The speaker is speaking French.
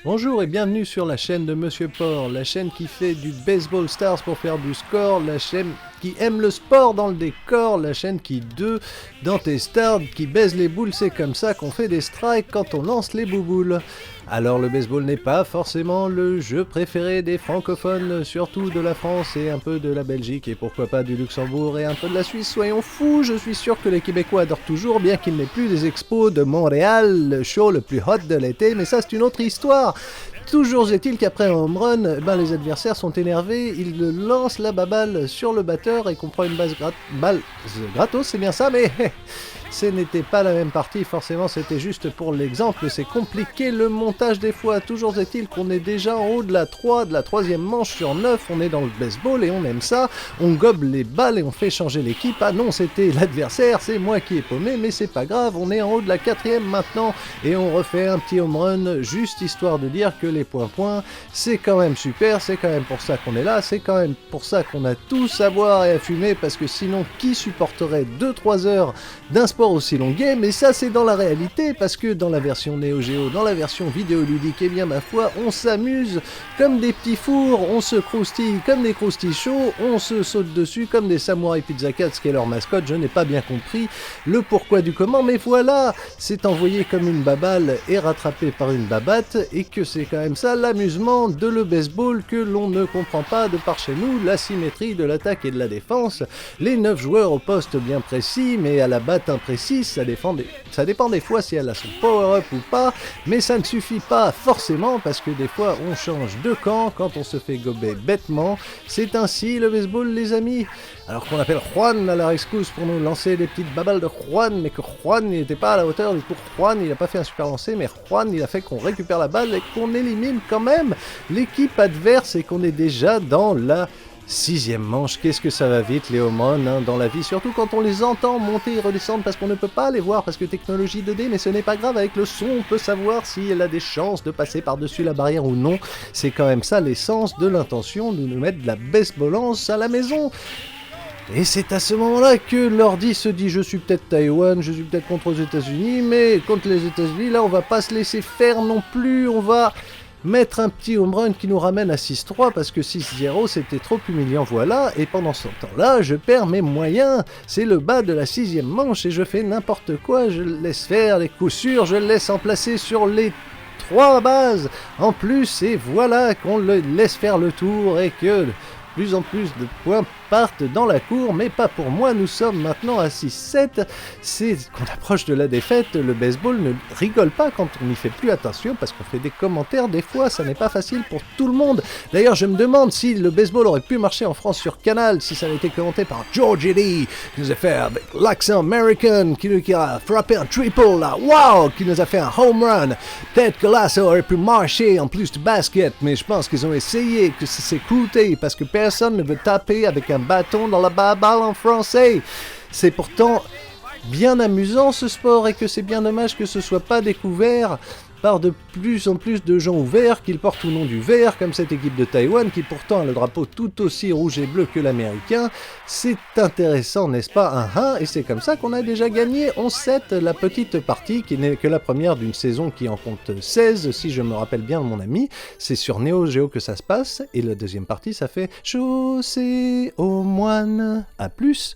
Bonjour et bienvenue sur la chaîne de Monsieur Porc, la chaîne qui fait du baseball stars pour faire du score, la chaîne qui aime le sport dans le décor, la chaîne qui dans tes stars, qui baise les boules, c'est comme ça qu'on fait des strikes quand on lance les bouboules. Alors le baseball n'est pas forcément le jeu préféré des francophones, surtout de la France et un peu de la Belgique et pourquoi pas du Luxembourg et un peu de la Suisse, soyons fous, je suis sûr que les Québécois adorent toujours, bien qu'il n'ait plus des expos de Montréal, le show le plus hot de l'été, mais ça c'est une autre histoire. Toujours est-il qu'après un home run, les adversaires sont énervés, ils lancent la baballe sur le batteur et qu'on prend une base gratos, c'est bien ça, mais ce n'était pas la même partie, forcément c'était juste pour l'exemple, c'est compliqué le montage des fois, toujours est-il qu'on est déjà en haut de la 3, de la troisième manche sur 9, on est dans le baseball et on aime ça, on gobe les balles et on fait changer l'équipe, ah non c'était l'adversaire, c'est moi qui ai paumé, mais c'est pas grave, on est en haut de la 4ème maintenant et on refait un petit home run, juste histoire de dire que les points, c'est quand même super, c'est quand même pour ça qu'on est là, c'est quand même pour ça qu'on a tous à boire et à fumer, parce que sinon qui supporterait 2-3 heures d'un sport aussi longuet, mais ça c'est dans la réalité, parce que dans la version Neo Geo, dans la version vidéoludique, eh bien ma foi, on s'amuse comme des petits fours, on se croustille comme des croustilles chauds, on se saute dessus comme des samouraïs Pizza Cats, qui est leur mascotte, je n'ai pas bien compris le pourquoi du comment, mais voilà, c'est envoyé comme une baballe et rattrapé par une babatte, et que c'est quand même ça l'amusement de le baseball que l'on ne comprend pas de par chez nous, la symétrie de l'attaque et de la défense, les 9 joueurs au poste bien précis, mais à la batte imprécise, ça dépend des fois si elle a son power-up ou pas, mais ça ne suffit pas forcément parce que des fois on change de camp quand on se fait gober bêtement, c'est ainsi le baseball les amis. Alors qu'on appelle Juan à la rescousse pour nous lancer des petites babales de Juan, mais que Juan n'était pas à la hauteur, du coup Juan il a pas fait un super lancer, mais Juan il a fait qu'on récupère la balle et qu'on élimine quand même l'équipe adverse et qu'on est déjà dans la 6ème manche. Qu'est-ce que ça va vite les home runs dans la vie, surtout quand on les entend monter et redescendre parce qu'on ne peut pas les voir parce que technologie 2D, mais ce n'est pas grave, avec le son on peut savoir si elle a des chances de passer par-dessus la barrière ou non, c'est quand même ça l'essence de l'intention de nous mettre de la baseballance à la maison. Et c'est à ce moment-là que l'ordi se dit je suis peut-être Taïwan, je suis peut-être contre les États-Unis, mais contre les États-Unis, là on va pas se laisser faire non plus, on va mettre un petit home run qui nous ramène à 6-3 parce que 6-0 c'était trop humiliant, voilà, et pendant ce temps-là je perds mes moyens, c'est le bas de la 6ème manche et je fais n'importe quoi, je le laisse faire les coups sûrs, je le laisse en placer sur les 3 bases en plus et voilà qu'on le laisse faire le tour et que plus en plus de points partent dans la cour, mais pas pour moi, nous sommes maintenant à 6-7, c'est qu'on approche de la défaite, le baseball ne rigole pas quand on n'y fait plus attention, parce qu'on fait des commentaires, des fois ça n'est pas facile pour tout le monde. D'ailleurs je me demande si le baseball aurait pu marcher en France sur Canal, si ça avait été commenté par George Eddy, qui nous a fait avec l'accent américain, qui a frappé un triple là, wow, qui nous a fait un home run. Peut-être que là ça aurait pu marcher en plus de basket, mais je pense qu'ils ont essayé, que ça s'est coûté, parce que personne ne veut taper avec un bâton dans la balle en français. C'est pourtant bien amusant ce sport et que c'est bien dommage que ce soit pas découvert par de plus en plus de gens ouverts, qu'ils portent ou non du vert, comme cette équipe de Taïwan qui pourtant a le drapeau tout aussi rouge et bleu que l'américain. C'est intéressant, n'est-ce pas? Et c'est comme ça qu'on a déjà gagné 11-7, la petite partie qui n'est que la première d'une saison qui en compte 16, si je me rappelle bien mon ami. C'est sur Neo Geo que ça se passe, et la deuxième partie ça fait Chaussée aux moines. À plus.